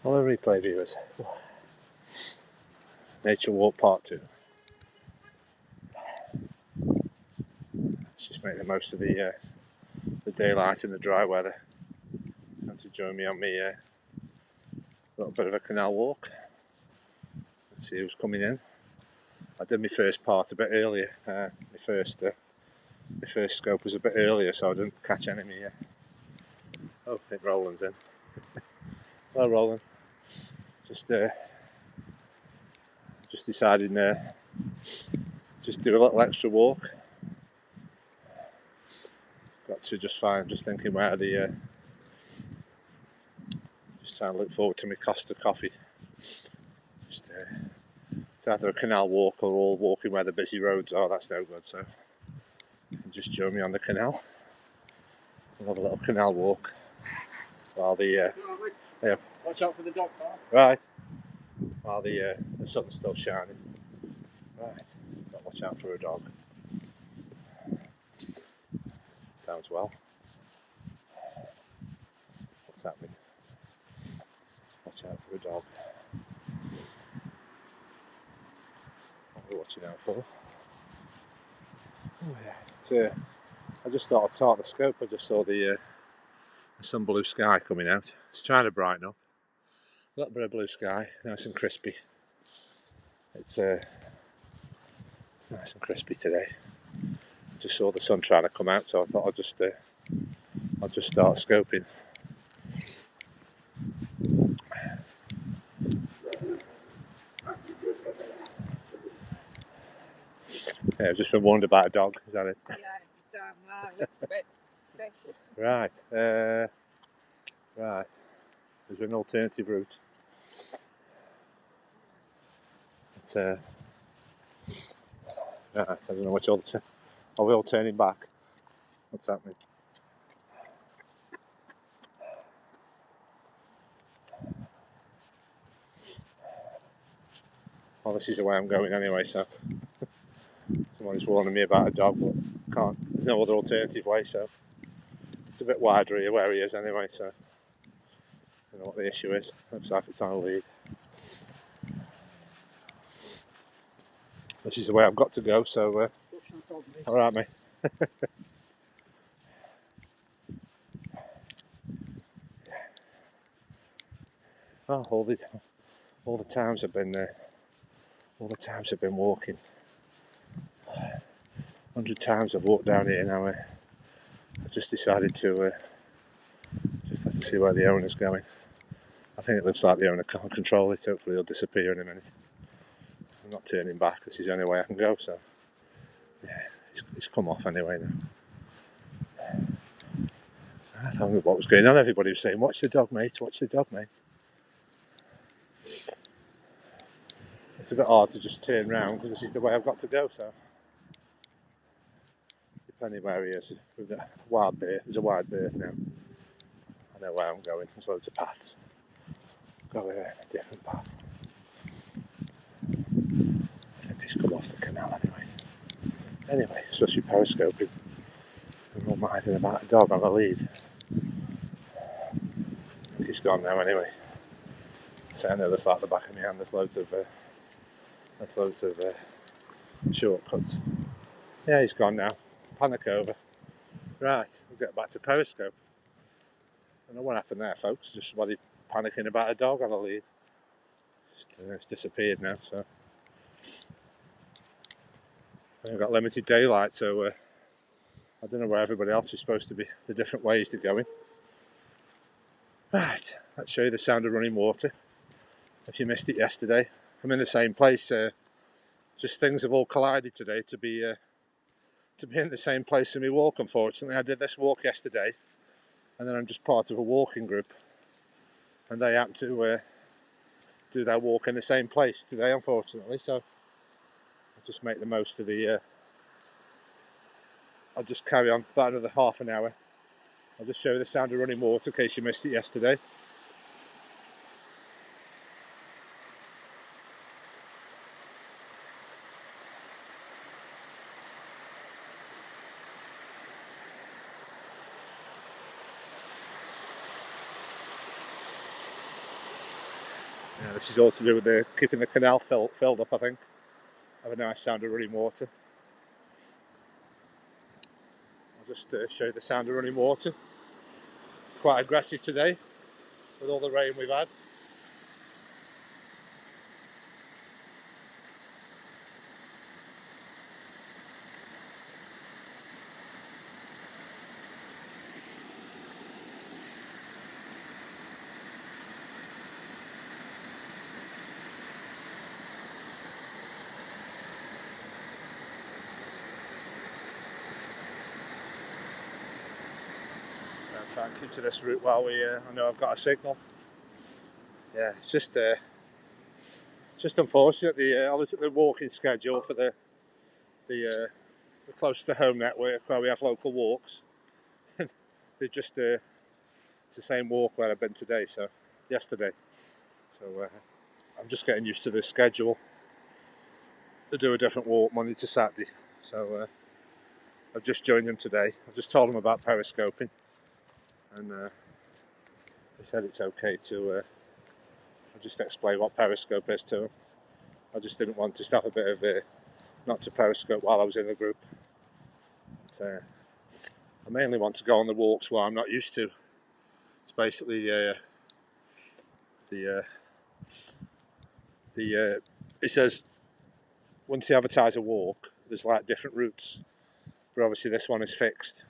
Hello replay viewers. Nature Walk Part 2. Let's just make the most of the daylight and the dry weather, and to join me on my little bit of a canal walk. Let's see who's coming in. I did my first part a bit earlier. My first scope was a bit earlier, so I didn't catch any of me. Oh, I think Roland's in. Hello, Roland. Just decided just do a little extra walk. Got to just thinking where the just trying to look forward to my Costa coffee. It's either a canal walk or all walking where the busy roads are. That's no good. So just join me on the canal. We'll have a little canal walk while the watch out for the dog car. Right. While the sun's still shining. Right. Got to watch out for a dog. Sounds well. What's happening? Watch out for a dog. What are we watching out for? Oh yeah. I just thought I'd start the scope. I just saw the sun blue sky coming out. It's trying to brighten up. A little bit of blue sky, nice and crispy. It's nice and crispy today. Just saw the sun trying to come out, so I thought I'd just start scoping. Yeah, I've just been warned about a dog. Is that it? Yeah, he's down there. Looks a bit thick. Right. Right. There's an alternative route. But, right. I don't know which are we all turning back? What's happening? Well, this is the way I'm going anyway, so someone's warning me about a dog, but there's no other alternative way, so it's a bit wider here where he is anyway, so I don't know what the issue is. Looks like it's on a lead. This is the way I've got to go, so alright mate. Oh, all the times I've been walking. 100 times I've walked down here now. I just decided to just have to see where the owner's going. I think it looks like the owner can't control it. Hopefully he'll disappear in a minute. I'm not turning back. This is the only way I can go. So yeah, it's come off anyway now. I don't know what was going on. Everybody was saying, "Watch the dog, mate. Watch the dog, mate." It's a bit hard to just turn round because this is the way I've got to go. So depending where he is, we've got wild bear. There's a wide berth now. I know where I'm going. There's loads of paths. Go a different path. I think he's come off the canal anyway. Anyway, supposed to be periscoping. We're all minding about a dog on the lead. I think he's gone now anyway. So I know that's like the back of my hand. There's loads of shortcuts. Yeah, he's gone now. Panic over. Right, we'll get back to periscope. I don't know what happened there, folks. Just somebody panicking about a dog on the lead. It's disappeared now, so we've got limited daylight, so I don't know where everybody else is supposed to be. The different ways they're going. Right, let's show you the sound of running water. If you missed it yesterday, I'm in the same place. Just things have all collided today to be in the same place in my walk. Unfortunately, I did this walk yesterday, and then I'm just part of a walking group, and they have to do their walk in the same place today, unfortunately. So I'll just make the most of the. I'll just carry on about another half an hour. I'll just show you the sound of running water in case you missed it yesterday. This is all to do with keeping the canal filled up, I think. Have a nice sound of running water. I'll just show you the sound of running water. Quite aggressive today with all the rain we've had. I'll try and keep to this route while I know I've got a signal. Yeah, it's just unfortunate. I looked at the walking schedule for the close to home network where we have local walks. They're just it's the same walk where I've been yesterday. So I'm just getting used to the schedule to do a different walk Monday to Saturday. So I've just joined them today. I've just told them about periscoping, and they said it's okay to. I'll just explain what periscope is to them. I just didn't want to have a bit of not to periscope while I was in the group. But, I mainly want to go on the walks where I'm not used to. It's basically it says once you advertise a walk, there's like different routes, but obviously this one is fixed.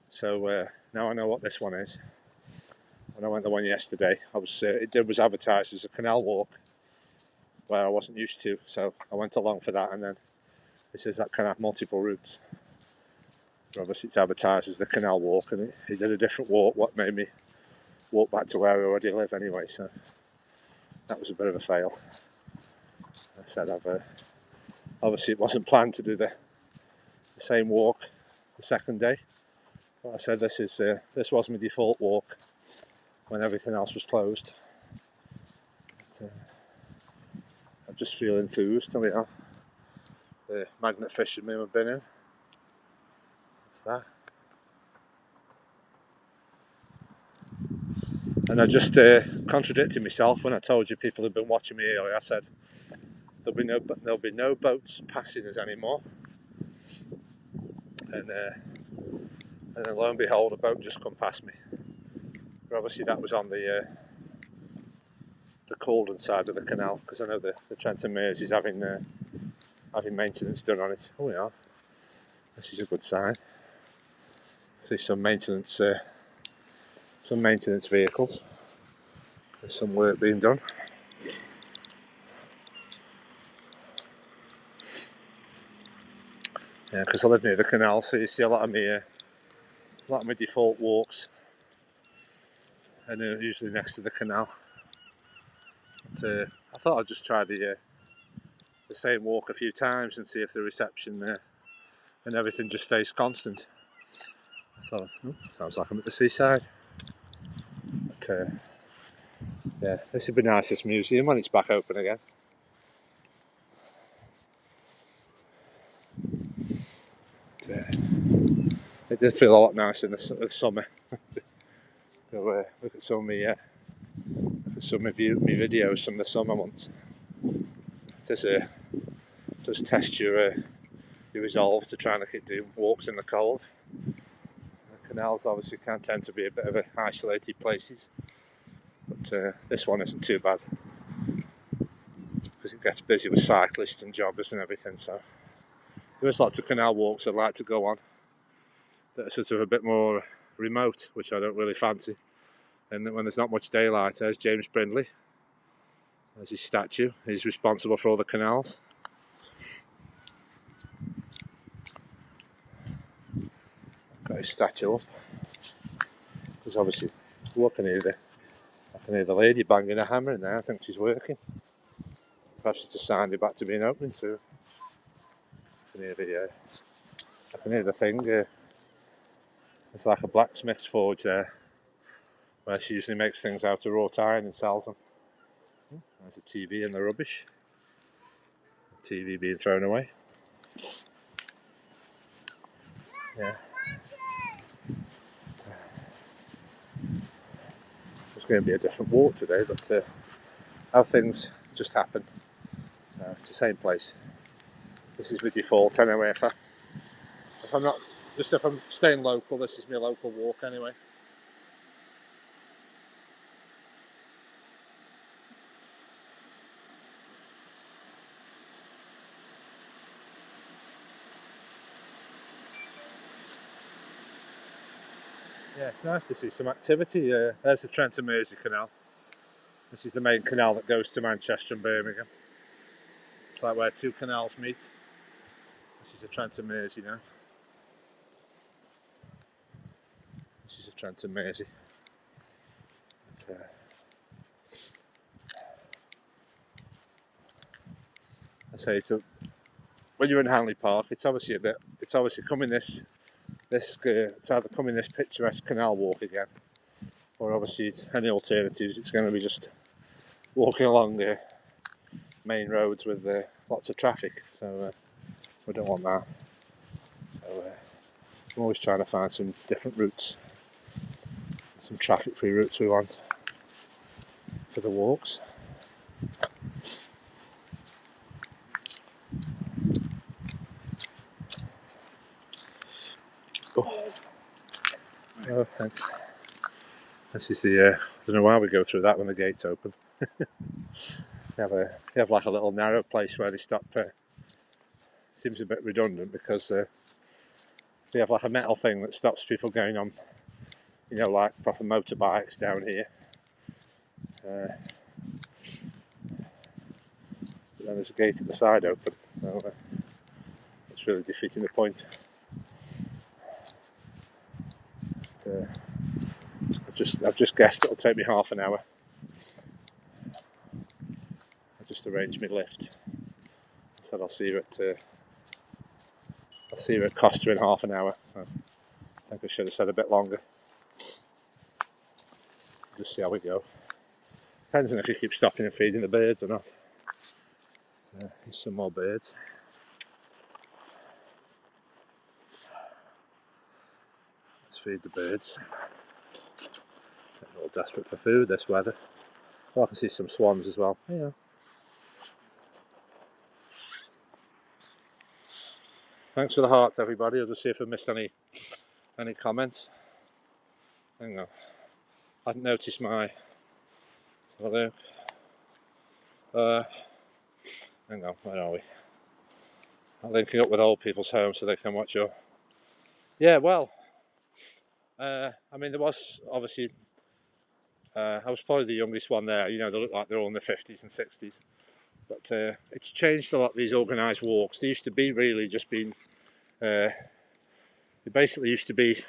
So now I know what this one is. When I went the one yesterday, it was advertised as a canal walk, where I wasn't used to. So I went along for that, and then it says that can have multiple routes. But obviously it's advertised as the canal walk, and it did a different walk, what made me walk back to where I already live anyway. So that was a bit of a fail. I said obviously it wasn't planned to do the same walk the second day. But I said this was my default walk when everything else was closed. But, I just feel enthused. We are the magnet fishermen we've been in. What's that? And I just contradicted myself when I told you people had been watching me earlier. I said there'll be no boats passing us anymore. And then lo and behold, a boat just come past me. But obviously that was on the cauldon side of the canal, because I know the Trent is having maintenance done on it. Oh yeah, this is a good sign. See some maintenance vehicles. There's some work being done. Yeah, because I live near the canal, so you see a lot of my default walks, and they're usually next to the canal. But I thought I'd just try the same walk a few times and see if the reception and everything just stays constant. I thought, sounds like I'm at the seaside. But yeah, this would be nice, this museum, when it's back open again. But, it did feel a lot nicer in the summer. So, look at some of my videos from the summer months. Just test your resolve to try and keep doing walks in the cold. The canals obviously can tend to be a bit of isolated places, but this one isn't too bad because it gets busy with cyclists and joggers and everything. So there's lots of canal walks I'd like to go on that are sort of a bit more remote, which I don't really fancy. And when there's not much daylight, there's James Brindley. There's his statue. He's responsible for all the canals. Got his statue up. Because obviously, look, I can hear the lady banging a hammer in there. I think she's working. Perhaps it's a sign they're about to be opening soon. I can hear the thing. It's like a blacksmith's forge there, where she usually makes things out of wrought iron and sells them. There's a TV in the rubbish. TV being thrown away. Yeah. It's going to be a different walk today, but how things just happen. So it's the same place. This is my default anyway. If I'm not, just if I'm staying local, this is my local walk anyway. Yeah, it's nice to see some activity. There's the Trent and Mersey Canal. This is the main canal that goes to Manchester and Birmingham. It's like where two canals meet. This is the Trent and Mersey now. This is the Trent and Mersey. I say when you're in Hanley Park, it's obviously coming this it's either coming this picturesque canal walk again, or obviously any alternatives. It's going to be just walking along the main roads with lots of traffic. So we don't want that. So I'm always trying to find some different routes, some traffic-free routes we want for the walks. Oh, thanks. This is the. I don't know why we go through that when the gate's open. You have like a little narrow place where they stop. Seems a bit redundant because they have like a metal thing that stops people going on. You know, like proper motorbikes down here. But then there's a gate at the side open, so it's really defeating the point. But, I've just guessed it'll take me half an hour. I just arranged my lift. I said I'll see you at Costa in half an hour. So I think I should have said a bit longer. Just see how we go. Depends on if you keep stopping and feeding the birds or not. Here's some more birds. Let's feed the birds. They're all desperate for food this weather. Oh, I can see some swans as well. Yeah. Thanks for the hearts, everybody. I'll just see if I missed any comments. Hang on. I hadn't noticed my. Hang on, where are we? I'm linking up with old people's homes so they can watch your. Yeah, well. I mean, there was obviously. I was probably the youngest one there. You know, they look like they're all in their 50s and 60s. But it's changed a lot, these organised walks. They used to be really just being. They basically used to be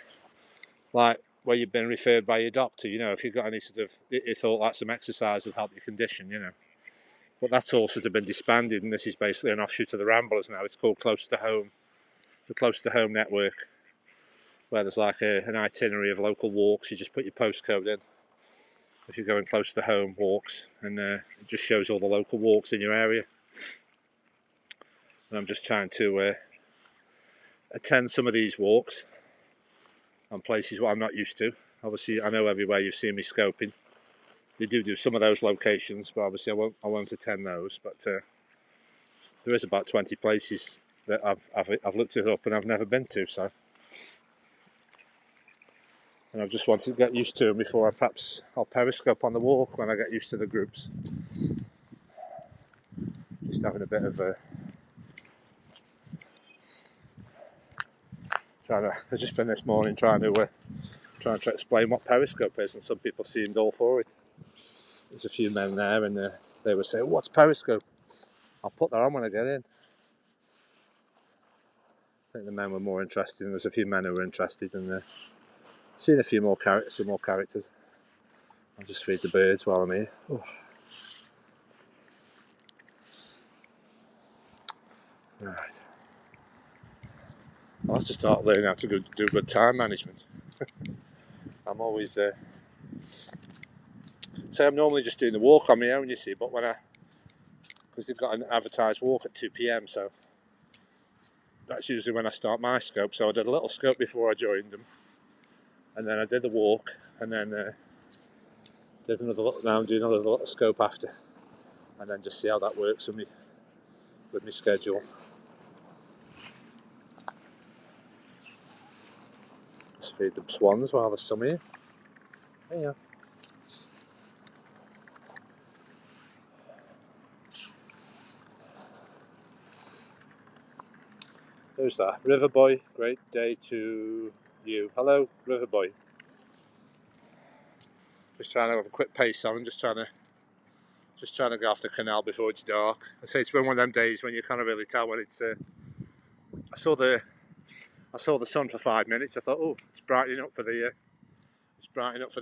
like where you've been referred by your doctor. You know, if you've got any sort of. You thought like some exercise would help your condition, you know. But that's all sort of been disbanded, and this is basically an offshoot of the Ramblers now. It's called Close to Home. The Close to Home network, where there's like an itinerary of local walks. You just put your postcode in if you're going close to home walks, and it just shows all the local walks in your area. And I'm just trying to attend some of these walks on places what I'm not used to. Obviously, I know everywhere you've seen me scoping. They do some of those locations, but obviously I won't attend those. But there is about 20 places that I've looked it up and I've never been to. So. And I've just wanted to get used to them before I'll periscope on the walk when I get used to the groups. Just having a bit of I've just been this morning trying to explain what periscope is, and some people seemed all for it. There's a few men there, and they were saying, "What's periscope?" I'll put that on when I get in. I think the men were more interested, and there's a few men who were interested, and seen a few more characters. I'll just feed the birds while I'm here. Oh. Right. I'll have to start learning how to do good time management. I'm always say I'm normally just doing the walk on my own, you see, but because they've got an advertised walk at 2 p.m, so that's usually when I start my scope. So I did a little scope before I joined them, and then I did the walk, and then did another little. Now I'm doing another little scope after. and then just see how that works with my schedule. Just feed them swans while there's some here. There you are. Who's that? River Boy, great day to you. Hello, River Boy. Just trying to have a quick pace on, just trying to go off the canal before it's dark. I say it's been one of them days when you can't really tell when it's. I saw the sun for 5 minutes. I thought, oh, it's brightening up for the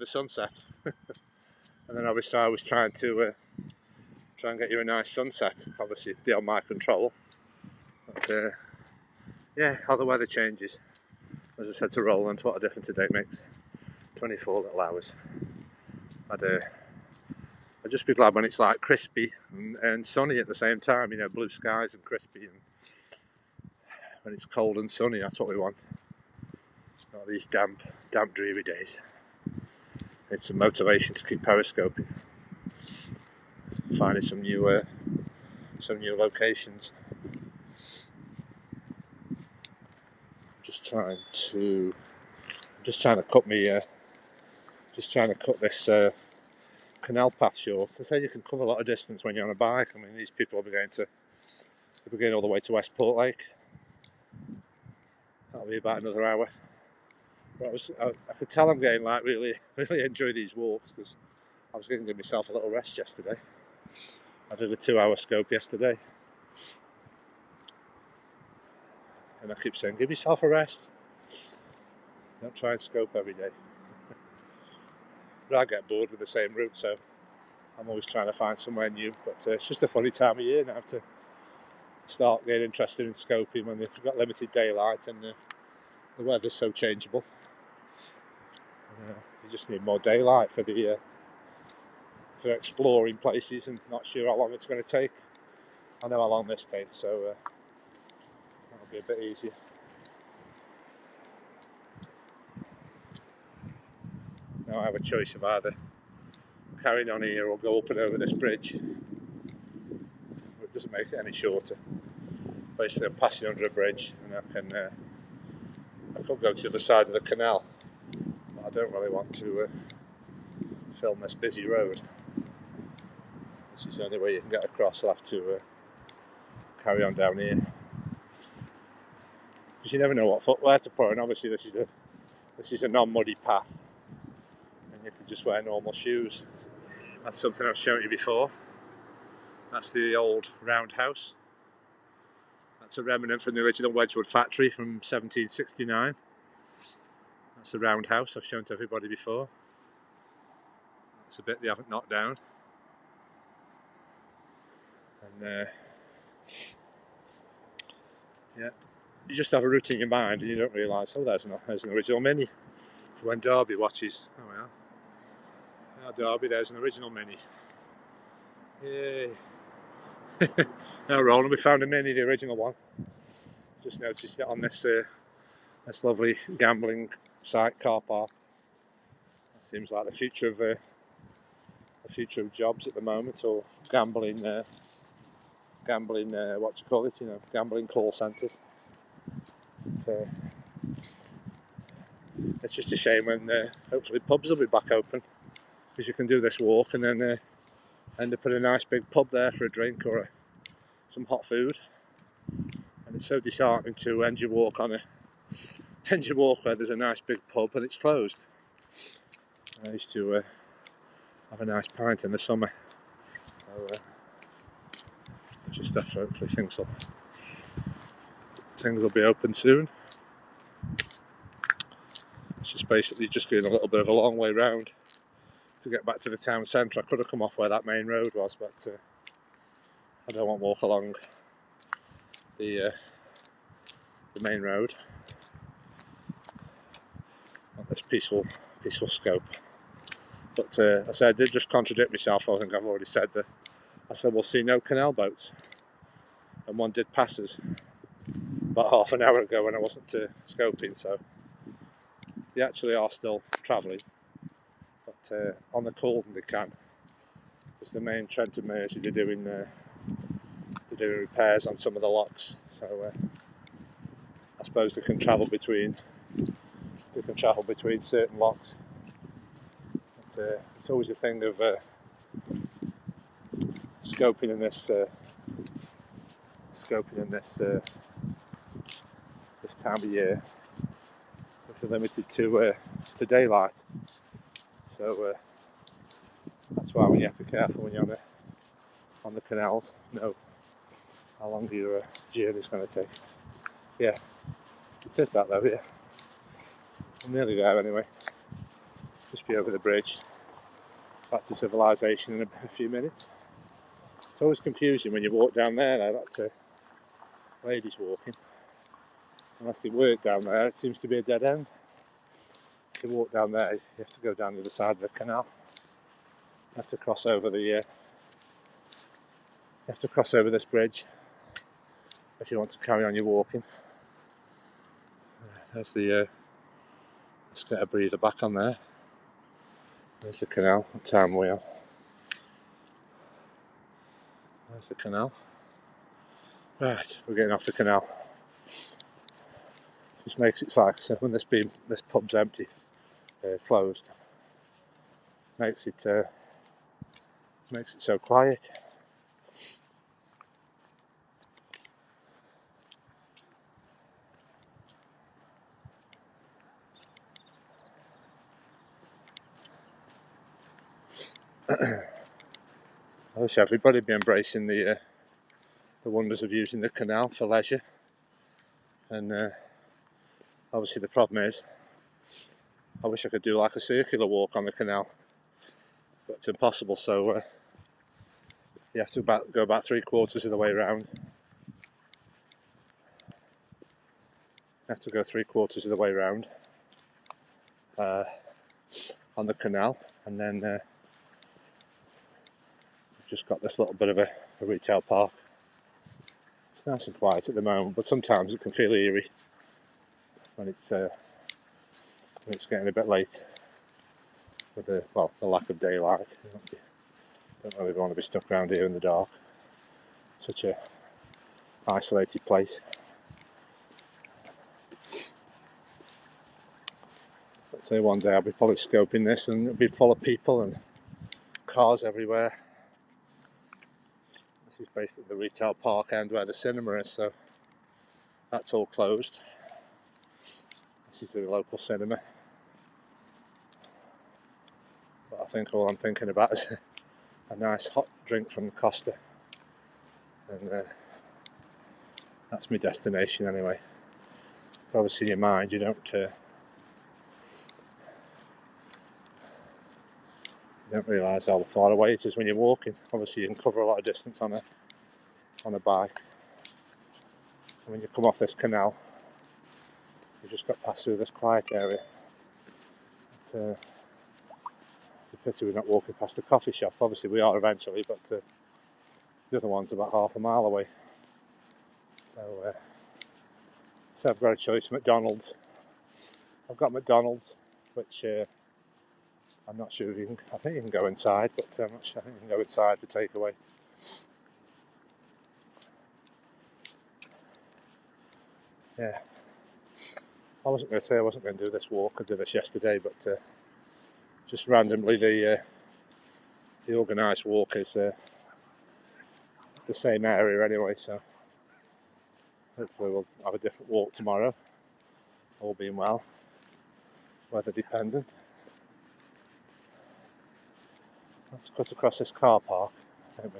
sunset. And then obviously I was trying to try and get you a nice sunset. Obviously beyond my control. But yeah, how the weather changes. As I said to Roland, what a difference a day makes. 24 little hours. I'd just be glad when it's like crispy and sunny at the same time, you know, blue skies and crispy, and when it's cold and sunny, that's what we want. Not these damp, dreary days. It's some motivation to keep periscoping, finding some new locations. Just trying to cut this canal path short. I say you can cover a lot of distance when you're on a bike. I mean, these people will be going all the way to Westport Lake. That'll be about another hour. But I could tell I'm getting like really enjoy these walks, because I was going to give myself a little rest yesterday. I did a 2-hour scope yesterday, and I keep saying, give yourself a rest. Don't try and scope every day. But I get bored with the same route, so I'm always trying to find somewhere new. But it's just a funny time of year now to start getting interested in scoping when they've got limited daylight and the weather's so changeable. You just need more daylight for exploring places, and not sure how long it's going to take. I know how long this takes, so that'll be a bit easier. Now I have a choice of either carrying on here or go up and over this bridge. It doesn't make it any shorter. Basically, I'm passing under a bridge, and I could go to the other side of the canal, but I don't really want to film this busy road. This is the only way you can get across. I'll have to carry on down here, because you never know what footwear to put on. Obviously, this is a non-muddy path, and you can just wear normal shoes. That's something I've shown you before. That's the old roundhouse. That's a remnant from the original Wedgwood factory from 1769. That's the roundhouse I've shown to everybody before. It's a bit they haven't knocked down. And yeah, you just have a route in your mind and you don't realise, oh, there's an original Mini. For when Derby watches, oh well, Derby, there's an original Mini. Yay. Now Roland, we found a Mini, the original one. Just noticed it on this lovely gambling site car park. It seems like the future of jobs at the moment, or gambling what do you call it? You know, gambling call centres. It's just a shame when hopefully pubs will be back open, because you can do this walk and then end up at a nice big pub there for a drink or some hot food. And it's so disheartening to end your walk where there's a nice big pub and it's closed. I used to have a nice pint in the summer. So just after, hopefully things will be open soon. It's just basically just going a little bit of a long way round to get back to the town centre. I could have come off where that main road was, but I don't want to walk along the main road on this peaceful scope. But I did just contradict myself. I think I've already said that. I said we'll see no canal boats, and one did pass us about half an hour ago when I wasn't scoping, so they actually are still travelling, but on the cauldon they can. because the main Trent and Mersey they're doing repairs on some of the locks. So I suppose they can travel between certain locks. But, it's always a thing of scoping in this time of year, which are limited to daylight. So that's why we have to be careful when you're on the canals. Know how long your journey is going to take. Yeah, it is that though. Yeah, I'm nearly there anyway. Just be over the bridge, back to civilization in a few minutes. It's always confusing when you walk down there. That ladies walking, unless they work down there, it seems to be a dead end. To walk down there, you have to go down the other side of the canal. You have to cross over this bridge if you want to carry on your walking. There's the let's get a breather back on there. There's the canal. What time we are? There's the canal. Right, we're getting off the canal. Just makes it like so when this pub's empty, closed. Makes it so quiet. I wish everybody would be embracing the wonders of using the canal for leisure. And obviously the problem is, I wish I could do like a circular walk on the canal, but it's impossible. So you have to go about 3/4 of the way around. You have to go 3/4 of the way round on the canal, and then we've just got this little bit of a retail park. It's nice and quiet at the moment, but sometimes it can feel eerie when it's getting a bit late with the lack of daylight. Don't really want to be stuck around here in the dark. Such a isolated place. Let's say one day I'll be probably scoping this and it'll be full of people and cars everywhere. This is basically the retail park end where the cinema is, so that's all closed. This is the local cinema. But I think all I'm thinking about is a nice hot drink from the Costa. And that's my destination anyway. But obviously in your mind you don't realise how far away it is when you're walking. Obviously you can cover a lot of distance on a bike. And when you come off this canal, you've just got to pass through this quiet area. But, the pity we're not walking past the coffee shop. Obviously we are eventually, but the other one's about half a mile away. So I've got a choice: McDonald's. I've got McDonald's, which I'm not sure if you can. I think you can go inside, but I'm not sure. I think you can go inside for takeaway. Yeah, I wasn't going to say I wasn't going to do this walk. I did this yesterday, but just randomly the organised walk is the same area anyway. So hopefully we'll have a different walk tomorrow. All being well, weather dependent. Let's cut across this car park. I think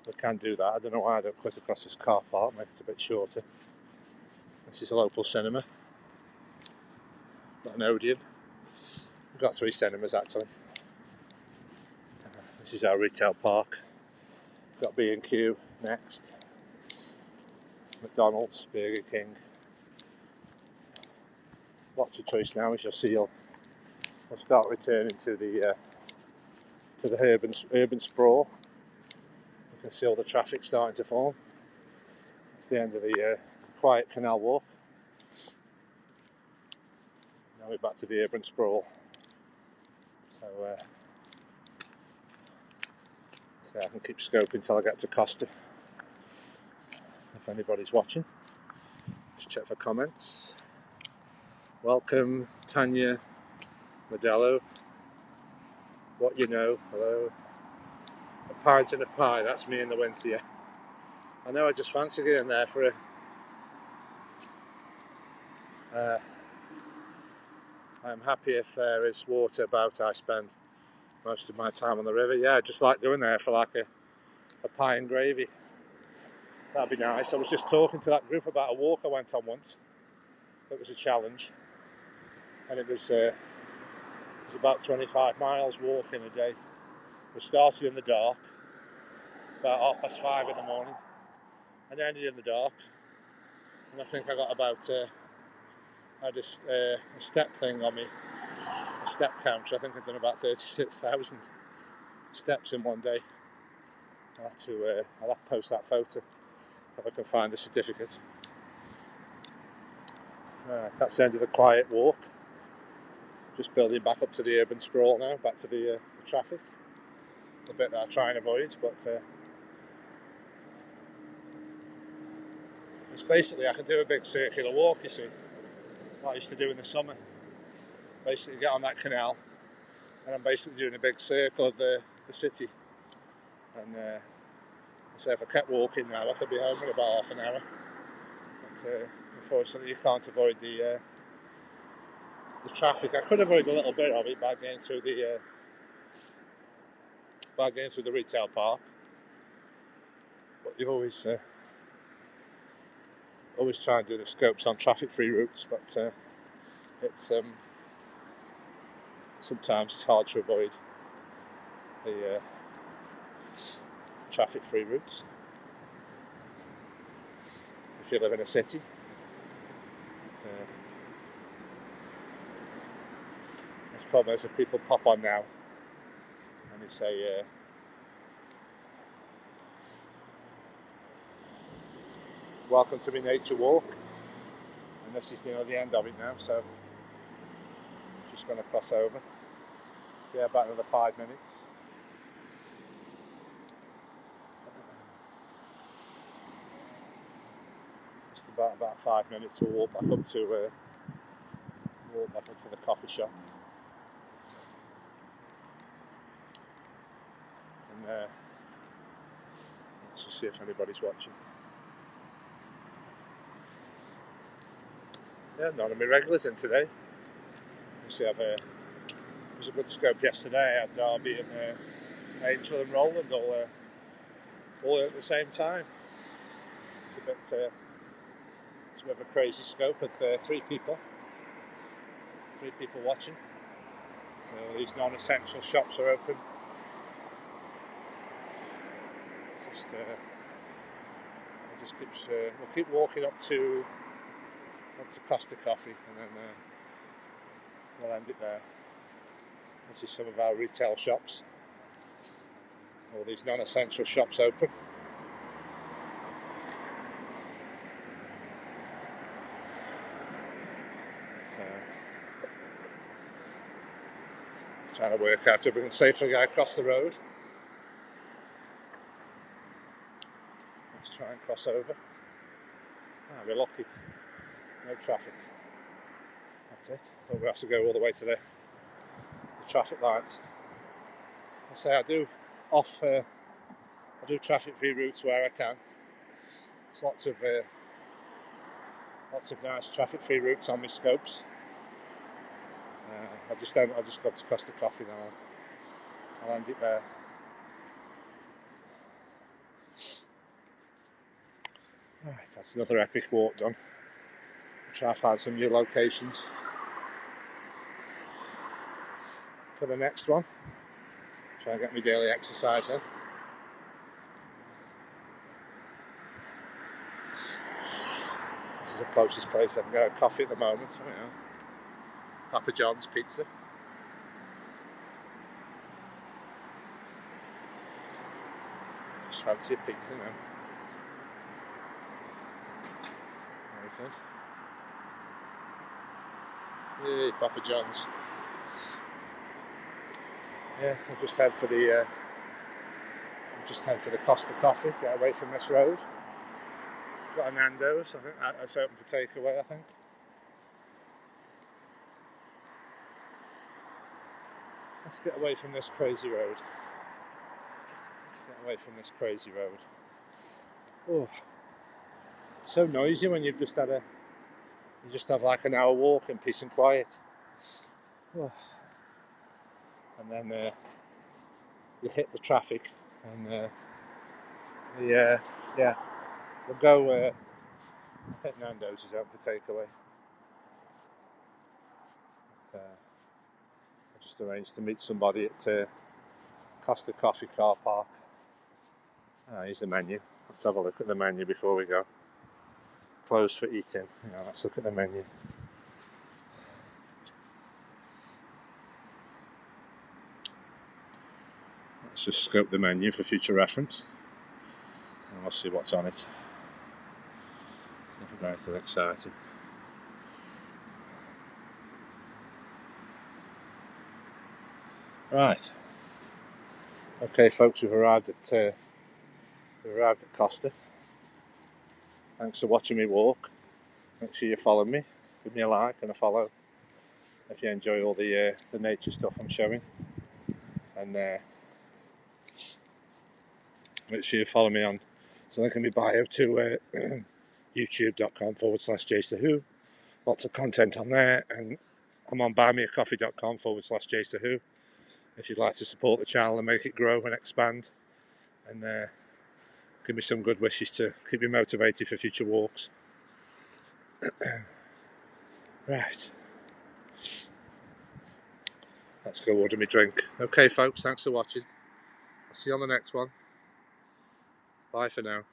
we can do that. I don't know why I don't cut across this car park. Make it a bit shorter. This is a local cinema. Got an Odeon. We've got 3 cinemas actually. This is our retail park. We've got B&Q next. McDonald's, Burger King. Lots of choice now, as you'll see. We'll start returning to the urban sprawl. You can see all the traffic starting to form. It's the end of the quiet canal walk. Now we're back to the urban sprawl. So So I can keep scoping till I get to Costa. If anybody's watching, just check for comments. Welcome, Tanya, Modelo. What you know, hello. A pint and a pie, that's me in the winter, yeah. I know I just fancy getting there for a... I'm happy if there is water about. I spend most of my time on the river. Yeah, I just like going there for like a pie and gravy. That'd be nice. I was just talking to that group about a walk I went on once. It was a challenge. And it was about 25 miles walking a day. We started in the dark, about 5:30 in the morning, and ended in the dark. And I think I got about, I had a step thing on me, a step counter. I think I'd done about 36,000 steps in one day. I'll have to post that photo if I can find the certificate. Right, that's the end of the quiet walk. Just building back up to the urban sprawl now, back to the traffic. The bit that I try and avoid, but it's basically I can do a big circular walk, you see, what I used to do in the summer. Basically get on that canal, and I'm basically doing a big circle of the city. And so if I kept walking now, I could be home in about half an hour. But unfortunately, you can't avoid the traffic. I could avoid a little bit of it by going through the retail park. But you've always try and do the scopes on traffic-free routes, but it's sometimes it's hard to avoid the traffic-free routes if you live in a city. But, this problem is that people pop on now and they say welcome to my nature walk, and this is near the end of it now, so I'm just going to cross over. Yeah, about another 5 minutes. Just about 5 minutes. We'll walk back up to the coffee shop, and let's just see if anybody's watching. Yeah, none of my regulars in today. It was a good scope yesterday. I had Derby and Angel and Roland all at the same time. It's a bit of a crazy scope with 3 people watching. So these non-essential shops are open. We'll keep walking up to Costa Coffee, and then we'll end it there. This is some of our retail shops. All these non-essential shops open. Trying to work out if we can safely go across the road. Let's try and cross over. We're lucky. No traffic. That's it. But we have to go all the way to the traffic lights. I say I do traffic-free routes where I can. There's lots of nice traffic-free routes on my scopes. I just got to Costa Coffee now. I'll end it there. Right, that's another epic walk done. I'll try and find some new locations for the next one. Try and get my daily exercise in. This is the closest place I can get a coffee at the moment. You know, Papa John's Pizza. Just fancy a pizza now. There it is. Hey, Papa John's. Yeah, I'll just head for the Just head for the Costa Coffee, get away from this road. Got a Nando's, I think that's open for takeaway, I think. Let's get away from this crazy road. Let's get away from this crazy road. Oh, it's so noisy when you've just had you just have like an hour walk in peace and quiet. Oh. And then you hit the traffic, and yeah, we'll go. I think Nando's is open for takeaway. But, I just arranged to meet somebody at Costa Coffee car park. Here's the menu. Let's have a look at the menu before we go. Closed for eating. Let's look at the menu. Let's just scope the menu for future reference, and we'll see what's on it. Very exciting. Right. Okay, folks, we've arrived at Costa. Thanks for watching me walk. Make sure you follow me. Give me a like and a follow if you enjoy all the nature stuff I'm showing. And make sure you follow me on. So link in my bio to youtube.com/JaceTheWho. Lots of content on there, and I'm on buymeacoffee.com/JaceTheWho if you'd like to support the channel and make it grow and expand, and give me some good wishes to keep me motivated for future walks. Right, let's go order me drink. Okay folks, thanks for watching. I'll see you on the next one. Bye for now.